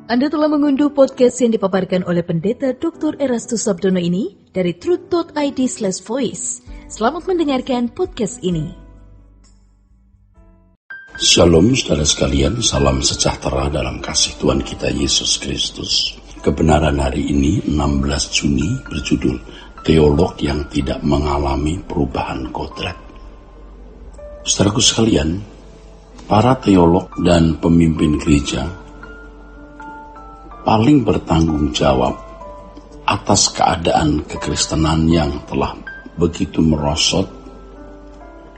Anda telah mengunduh podcast yang dipaparkan oleh Pendeta Dr. Erastus Sabdono ini dari truth.id/voice. Selamat mendengarkan podcast ini. Shalom saudara sekalian, salam sejahtera dalam kasih Tuhan kita Yesus Kristus. Kebenaran hari ini 16 Juni berjudul Teolog yang tidak mengalami perubahan kodrat. Saudaraku sekalian, para teolog dan pemimpin gereja paling bertanggung jawab atas keadaan kekristenan yang telah begitu merosot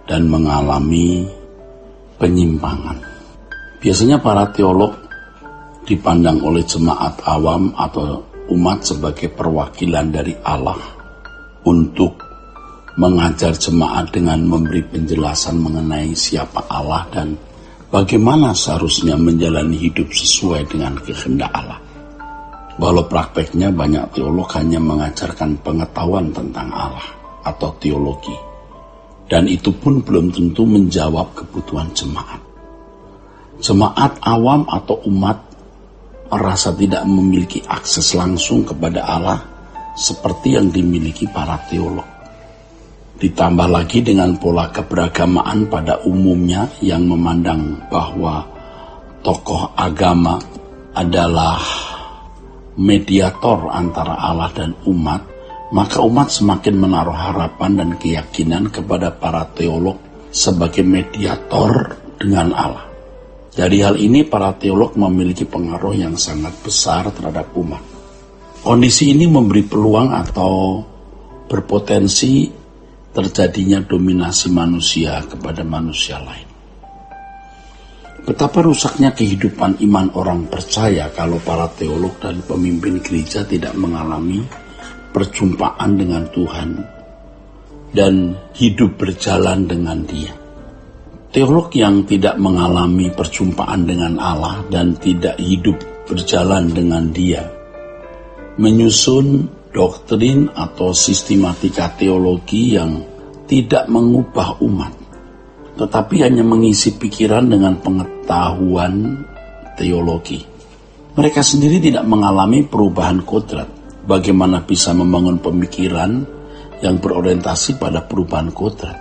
dan mengalami penyimpangan. Biasanya para teolog dipandang oleh jemaat awam atau umat sebagai perwakilan dari Allah untuk mengajar jemaat dengan memberi penjelasan mengenai siapa Allah dan bagaimana seharusnya menjalani hidup sesuai dengan kehendak Allah. Walau prakteknya banyak teolog hanya mengajarkan pengetahuan tentang Allah atau teologi. Dan itu pun belum tentu menjawab kebutuhan jemaat. Jemaat awam atau umat merasa tidak memiliki akses langsung kepada Allah seperti yang dimiliki para teolog. Ditambah lagi dengan pola keberagamaan pada umumnya yang memandang bahwa tokoh agama adalah mediator antara Allah dan umat, maka umat semakin menaruh harapan dan keyakinan kepada para teolog sebagai mediator dengan Allah. Dari hal ini para teolog memiliki pengaruh yang sangat besar terhadap umat. Kondisi ini memberi peluang atau berpotensi terjadinya dominasi manusia kepada manusia lain. Betapa rusaknya kehidupan iman orang percaya kalau para teolog dan pemimpin gereja tidak mengalami perjumpaan dengan Tuhan dan hidup berjalan dengan Dia. Teolog yang tidak mengalami perjumpaan dengan Allah dan tidak hidup berjalan dengan Dia menyusun doktrin atau sistematika teologi yang tidak mengubah umat, tetapi hanya mengisi pikiran dengan pengetahuan teologi. Mereka sendiri tidak mengalami perubahan kodrat. Bagaimana bisa membangun pemikiran yang berorientasi pada perubahan kodrat?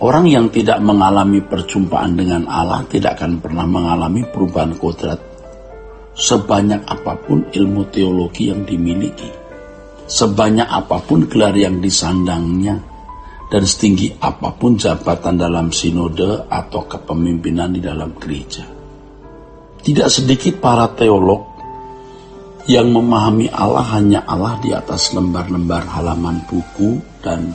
Orang yang tidak mengalami perjumpaan dengan Allah tidak akan pernah mengalami perubahan kodrat sebanyak apapun ilmu teologi yang dimiliki, sebanyak apapun gelar yang disandangnya, dan setinggi apapun jabatan dalam sinode atau kepemimpinan di dalam gereja. Tidak sedikit para teolog yang memahami Allah hanya Allah di atas lembar-lembar halaman buku dan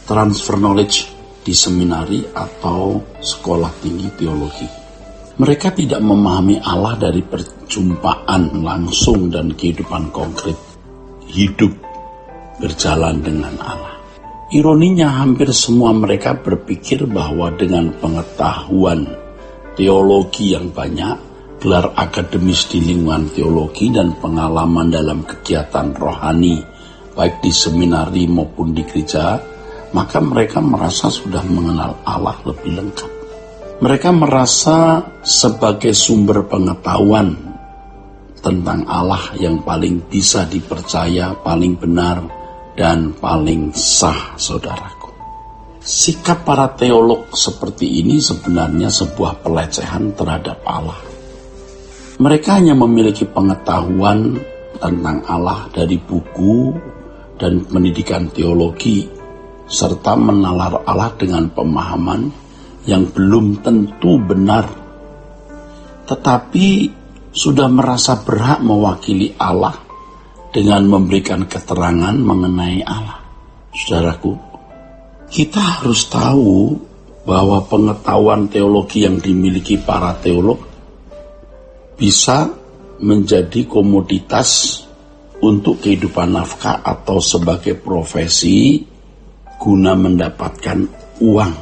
transfer knowledge di seminari atau sekolah tinggi teologi. Mereka tidak memahami Allah dari perjumpaan langsung dan kehidupan konkret hidup berjalan dengan Allah. Ironinya hampir semua mereka berpikir bahwa dengan pengetahuan teologi yang banyak, gelar akademis di lingkungan teologi dan pengalaman dalam kegiatan rohani baik di seminari maupun di gereja, maka mereka merasa sudah mengenal Allah lebih lengkap. Mereka merasa sebagai sumber pengetahuan tentang Allah yang paling bisa dipercaya, paling benar, dan paling sah, saudaraku. Sikap para teolog seperti ini sebenarnya sebuah pelecehan terhadap Allah. Mereka hanya memiliki pengetahuan tentang Allah dari buku dan pendidikan teologi, serta menalar Allah dengan pemahaman yang belum tentu benar, tetapi sudah merasa berhak mewakili Allah dengan memberikan keterangan mengenai Allah. Saudaraku, kita harus tahu bahwa pengetahuan teologi yang dimiliki para teolog bisa menjadi komoditas untuk kehidupan nafkah atau sebagai profesi guna mendapatkan uang,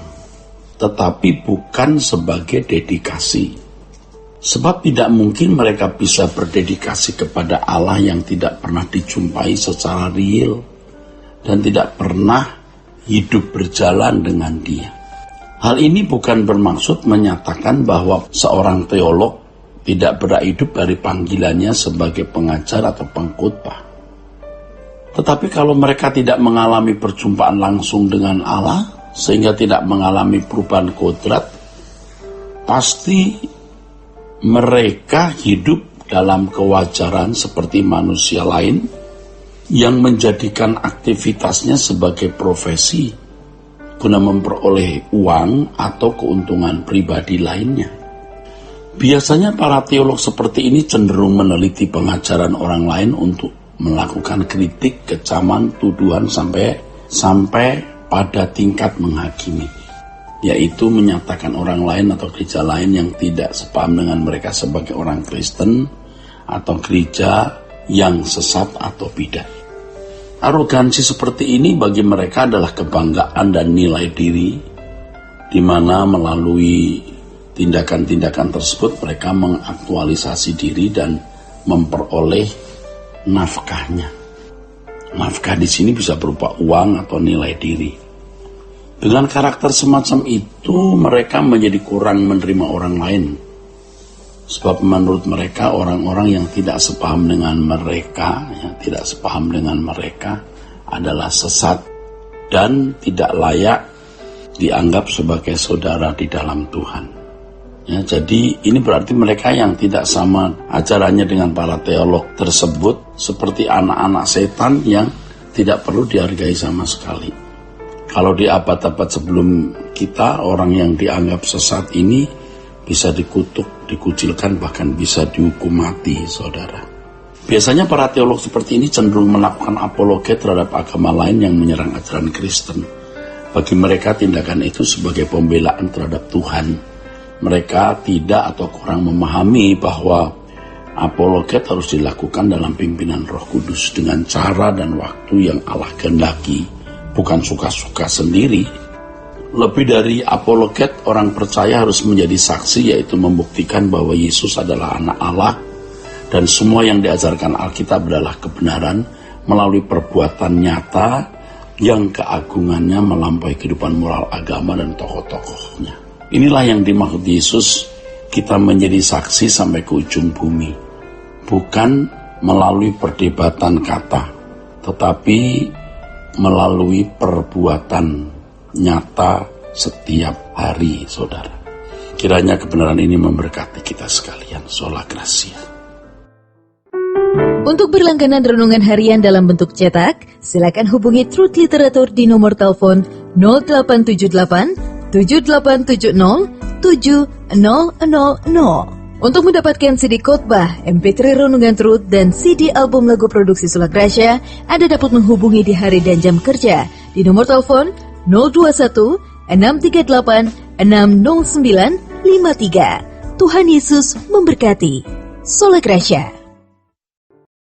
tetapi bukan sebagai dedikasi. Sebab tidak mungkin mereka bisa berdedikasi kepada Allah yang tidak pernah dijumpai secara real dan tidak pernah hidup berjalan dengan Dia. Hal ini bukan bermaksud menyatakan bahwa seorang teolog tidak berak hidup dari panggilannya sebagai pengajar atau pengkhotbah. Tetapi kalau mereka tidak mengalami perjumpaan langsung dengan Allah, sehingga tidak mengalami perubahan kodrat, pasti mereka hidup dalam kewajaran seperti manusia lain yang menjadikan aktivitasnya sebagai profesi guna memperoleh uang atau keuntungan pribadi lainnya. Biasanya para teolog seperti ini cenderung meneliti pengajaran orang lain untuk melakukan kritik, kecaman, tuduhan sampai pada tingkat menghakimi, yaitu menyatakan orang lain atau gereja lain yang tidak sepaham dengan mereka sebagai orang Kristen atau gereja yang sesat atau bidah. Arogansi seperti ini bagi mereka adalah kebanggaan dan nilai diri, di mana melalui tindakan-tindakan tersebut mereka mengaktualisasi diri dan memperoleh nafkahnya. Nafkah di sini bisa berupa uang atau nilai diri. Dengan karakter semacam itu, mereka menjadi kurang menerima orang lain. Sebab menurut mereka orang-orang yang tidak sepaham dengan mereka, adalah sesat dan tidak layak dianggap sebagai saudara di dalam Tuhan. Ya, jadi ini berarti mereka yang tidak sama ajarannya dengan para teolog tersebut seperti anak-anak setan yang tidak perlu dihargai sama sekali. Kalau di abad-abad sebelum kita, orang yang dianggap sesat ini bisa dikutuk, dikucilkan, bahkan bisa dihukum mati, saudara. Biasanya para teolog seperti ini cenderung melakukan apologet terhadap agama lain yang menyerang ajaran Kristen. Bagi mereka tindakan itu sebagai pembelaan terhadap Tuhan. Mereka tidak atau kurang memahami bahwa apologet harus dilakukan dalam pimpinan Roh Kudus dengan cara dan waktu yang Allah kehendaki, bukan suka-suka sendiri. Lebih dari apologet, orang percaya harus menjadi saksi, yaitu membuktikan bahwa Yesus adalah anak Allah dan semua yang diajarkan Alkitab adalah kebenaran melalui perbuatan nyata yang keagungannya melampaui kehidupan moral agama dan tokoh-tokohnya. Inilah yang dimaksud Yesus, kita menjadi saksi sampai ke ujung bumi. Bukan melalui perdebatan kata, tetapi melalui perbuatan nyata setiap hari, saudara. Kiranya kebenaran ini memberkati kita sekalian. Sola Gracia. Untuk berlangganan renungan harian dalam bentuk cetak, silakan hubungi Truth Literatur di nomor telepon 0878 7870 7000. Untuk mendapatkan CD khotbah, MP3 renungan Truth, dan CD album lagu produksi Sola Gracia, Anda dapat menghubungi di hari dan jam kerja di nomor telepon 021 638 60953. Tuhan Yesus memberkati. Sola Gracia.